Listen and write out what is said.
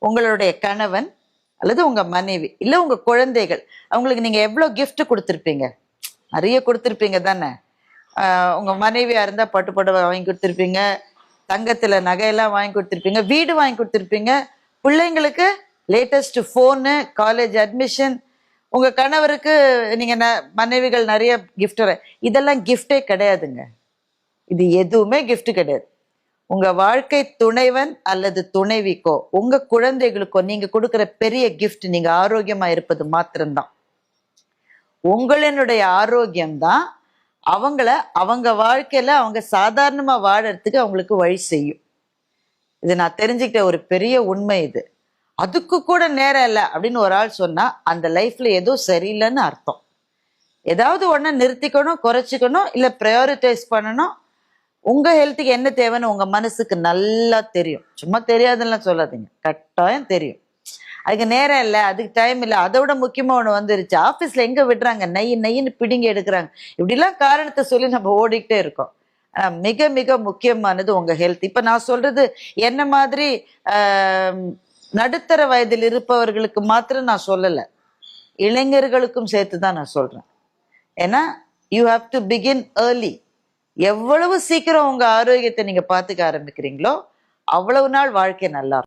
உங்களுடைய கணவன் அல்லது உங்க மனைவி இல்ல உங்க குழந்தைகள், அவங்களுக்கு நீங்க எவ்வளவு gift கொடுத்துருப்பீங்க? நிறைய கொடுத்துருப்பீங்க தானே. உங்க மனைவியா இருந்தா பட்டு புடவை வாங்கி கொடுத்துருப்பீங்க, தங்கத்துல நகையெல்லாம் வாங்கி கொடுத்துருப்பீங்க, வீடு வாங்கி கொடுத்துருப்பீங்க, பிள்ளைங்களுக்கு லேட்டஸ்ட் போனு, காலேஜ் அட்மிஷன், உங்க கணவருக்கு நீங்க மனைவிகள் நிறைய gift. இதெல்லாம் gift-ஏ கிடையாதுங்க. இது எதுவுமே gift கிடையாது. உங்க வாழ்க்கை துணைவன் அல்லது துணைவிக்கோ உங்க குழந்தைகளுக்கோ நீங்க கொடுக்கிற பெரிய gift நீங்க ஆரோக்கியமா இருப்பது மாத்திரம்தான். உங்களினுடைய ஆரோக்கியம்தான் அவங்கள அவங்க வாழ்க்கையில அவங்க சாதாரணமா வாழறதுக்கு அவங்களுக்கு வழி செய்யும். இது நான் தெரிஞ்சுக்கிட்ட ஒரு பெரிய உண்மை. இது அதுக்கு கூட நேரம் இல்லை அப்படின்னு ஒரு ஆள் சொன்னா அந்த லைஃப்ல ஏதோ சரியில்லைன்னு அர்த்தம். ஏதாவது ஒண்ணு நிறுத்திக்கணும், குறைச்சிக்கணும், இல்ல ப்ரையாரிட்டைஸ் பண்ணணும். உங்க ஹெல்த்துக்கு என்ன தேவைன்னு உங்க மனசுக்கு நல்லா தெரியும். சும்மா தெரியாதுன்னு சொல்லாதீங்க, கட்டாயம் தெரியும். அதுக்கு நேரம் இல்லை, அதுக்கு டைம் இல்லை, அதை விட முக்கியமா ஒண்ணு வந்துருச்சு, ஆபீஸ்ல எங்க விடுறாங்க, நையின்னு பிடிங்கி எடுக்கிறாங்க, இப்படிலாம் காரணத்தை சொல்லி நம்ம ஓடிக்கிட்டே இருக்கோம். மிக மிக முக்கியமானது உங்க ஹெல்த். இப்ப நான் சொல்றது என்ன மாதிரி நடுத்தர வயதில் இருப்பவர்களுக்கு மாத்திரம் நான் சொல்லல, இளைஞர்களுக்கும் சேர்த்துதான் நான் சொல்றேன். ஏன்னா you have to begin early. எவ்வளவு சீக்கிரம் உங்க ஆரோக்கியத்தை நீங்க பாத்துக்க ஆரம்பிக்கிறீங்களோ அவ்வளவு நாள் வாழ்க்கை நல்லா இருக்கும்.